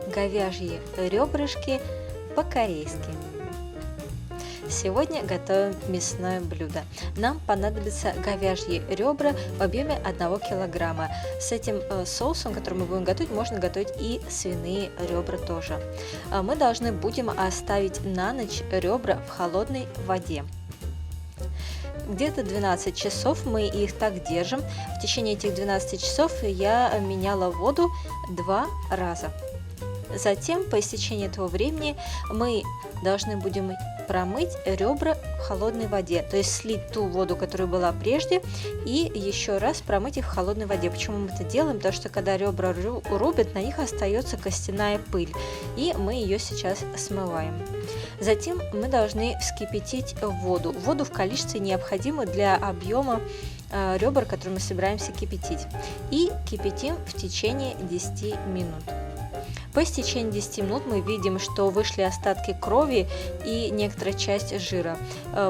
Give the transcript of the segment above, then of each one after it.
говяжьи ребрышки по-корейски. Сегодня готовим мясное блюдо. Нам понадобятся говяжьи ребра в объеме 1 килограмма. С этим соусом, который мы будем готовить, можно готовить и свиные ребра тоже. Мы должны будем оставить на ночь ребра в холодной воде. Где-то 12 часов мы их так держим. В течение этих 12 часов я меняла воду 2 раза. Затем, по истечении этого времени, мы должны будем промыть ребра в холодной воде, то есть слить ту воду, которая была прежде, и еще раз промыть их в холодной воде. Почему мы это делаем? Потому что когда ребра рубят, на них остается костяная пыль, и мы ее сейчас смываем. Затем мы должны вскипятить воду в количестве необходимом для объема ребер, которые мы собираемся кипятить, и кипятим в течение 10 минут. По истечении 10 минут мы видим, что вышли остатки крови и некоторая часть жира.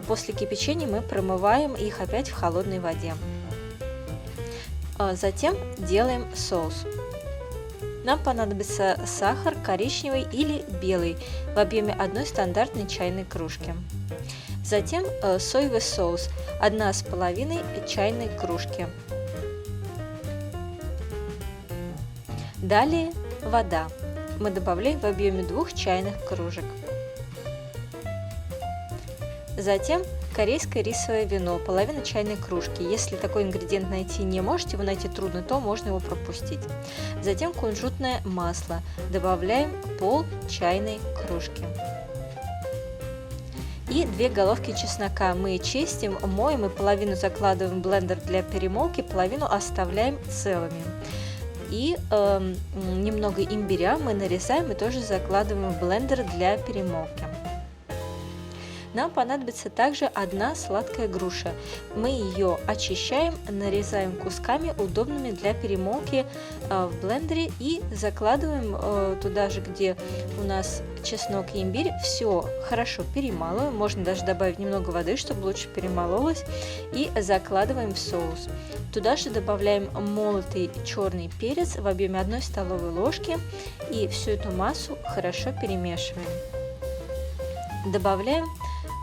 После кипячения мы промываем их опять в холодной воде. Затем делаем соус. Нам понадобится сахар коричневый или белый в объеме 1 стандартной чайной кружки. Затем соевый соус 1,5 чайной кружки. Далее вода. Мы добавляем в объеме 2 чайных кружек. Затем корейское рисовое вино, половина чайной кружки. Если такой ингредиент найти не можете, его найти трудно, то можно его пропустить. Затем кунжутное масло. Добавляем пол чайной кружки. И 2 головки чеснока мы чистим, моем и половину закладываем в блендер для перемолки, половину оставляем целыми. И немного имбиря мы нарезаем и тоже закладываем в блендер для перемолки. Нам понадобится также 1 сладкая груша. Мы ее очищаем, нарезаем кусками, удобными для перемолки в блендере, и закладываем туда же, где у нас чеснок и имбирь. Все хорошо перемалываем, можно даже добавить немного воды, чтобы лучше перемололось, и закладываем в соус. Туда же добавляем молотый черный перец в объеме 1 столовой ложки, и всю эту массу хорошо перемешиваем. Добавляем,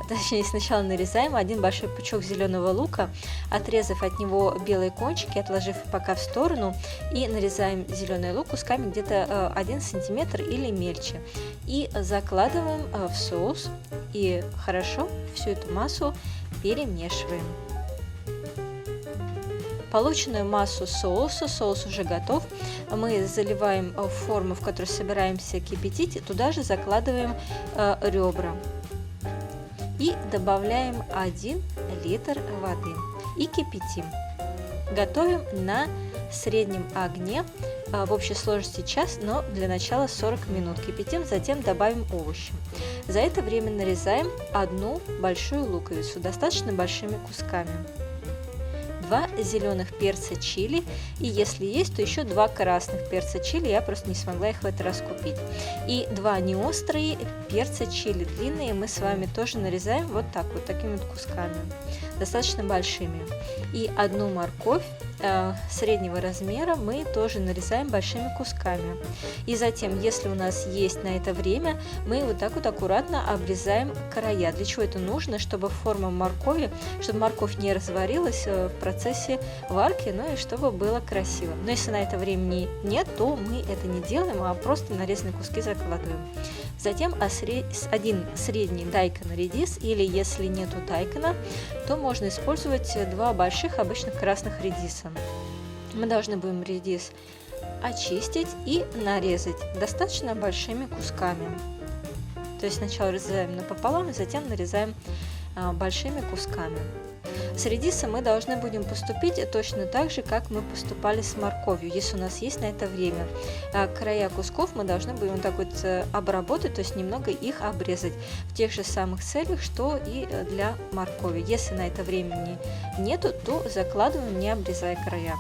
точнее сначала нарезаем 1 большой пучок зеленого лука, отрезав от него белые кончики, отложив пока в сторону, и нарезаем зеленый лук кусками где-то 1 сантиметр или мельче. И закладываем в соус и хорошо всю эту массу перемешиваем. Полученную массу соуса, соус уже готов, мы заливаем в форму, в которой собираемся кипятить, туда же закладываем ребра и добавляем 1 литр воды и кипятим. Готовим на среднем огне в общей сложности час, но для начала 40 минут кипятим, затем добавим овощи. За это время нарезаем 1 большую луковицу достаточно большими кусками, 2 зеленых перца чили, и если есть, то еще 2 красных перца чили, я просто не смогла их в этот раз купить. И 2 неострые перца чили длинные мы с вами тоже нарезаем вот так вот, такими вот кусками, достаточно большими. И 1 морковь среднего размера мы тоже нарезаем большими кусками. И затем, если у нас есть на это время, мы вот так вот аккуратно обрезаем края. Для чего это нужно? Чтобы форма моркови, чтобы морковь не разварилась в процессе варки, ну и чтобы было красиво. Но если на это времени нет, то мы это не делаем, а просто нарезанные куски закладываем. Затем 1 средний дайкон редис, или если нету дайкона, то можно использовать 2 больших обычных красных редиса. Мы должны будем редис очистить и нарезать достаточно большими кусками. То есть сначала разрезаем напополам, и затем нарезаем большими кусками. С редисом мы должны будем поступить точно так же, как мы поступали с морковью, если у нас есть на это время. Края кусков мы должны будем вот так вот обработать, то есть немного их обрезать в тех же самых целях, что и для моркови. Если на это времени нету, то закладываем, не обрезая края.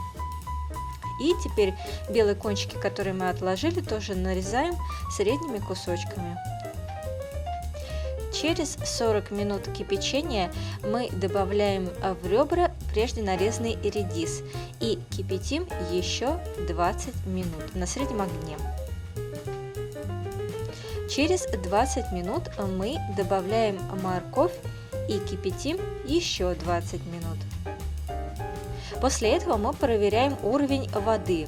И теперь белые кончики, которые мы отложили, тоже нарезаем средними кусочками. Через 40 минут кипячения мы добавляем в ребра прежде нарезанный редис и кипятим еще 20 минут на среднем огне. Через 20 минут мы добавляем морковь и кипятим еще 20 минут. После этого мы проверяем уровень воды.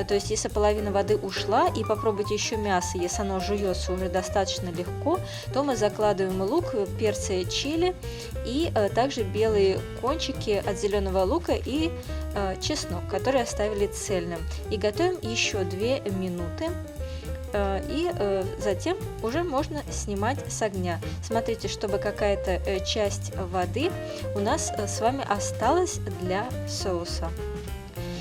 То есть, если половина воды ушла, и попробуйте еще мясо, если оно жуется уже достаточно легко, то мы закладываем лук, перцы, чили и также белые кончики от зеленого лука и чеснок, который оставили цельным. И готовим еще 2 минуты. И затем уже можно снимать с огня. Смотрите, чтобы какая-то часть воды у нас с вами осталась для соуса.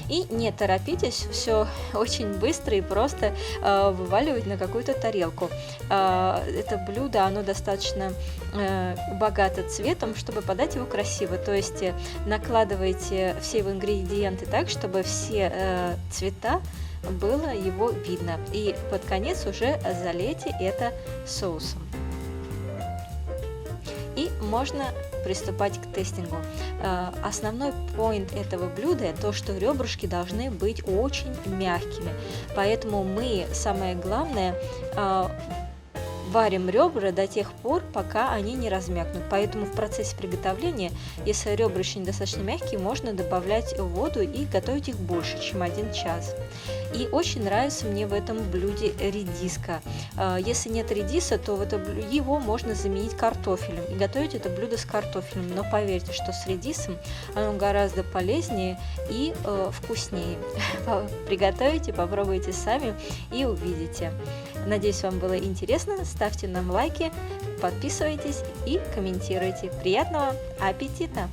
И не торопитесь, все очень быстро и просто вываливать на какую-то тарелку. Это блюдо, оно достаточно богато цветом, чтобы подать его красиво. То есть накладывайте все его ингредиенты так, чтобы все цвета было его видно. И под конец уже залейте это соусом. И можно приступать к тестингу. Основной поинт этого блюда то, что ребрышки должны быть очень мягкими. Поэтому мы, самое главное, варим ребра до тех пор, пока они не размякнут. Поэтому в процессе приготовления, если ребра еще недостаточно мягкие, можно добавлять воду и готовить их больше, чем 1 час. И очень нравится мне в этом блюде редиска. Если нет редиса, то его можно заменить картофелем и готовить это блюдо с картофелем. Но поверьте, что с редисом оно гораздо полезнее и вкуснее. Приготовите, попробуйте сами и увидите. Надеюсь, вам было интересно. Ставьте нам лайки, подписывайтесь и комментируйте. Приятного аппетита!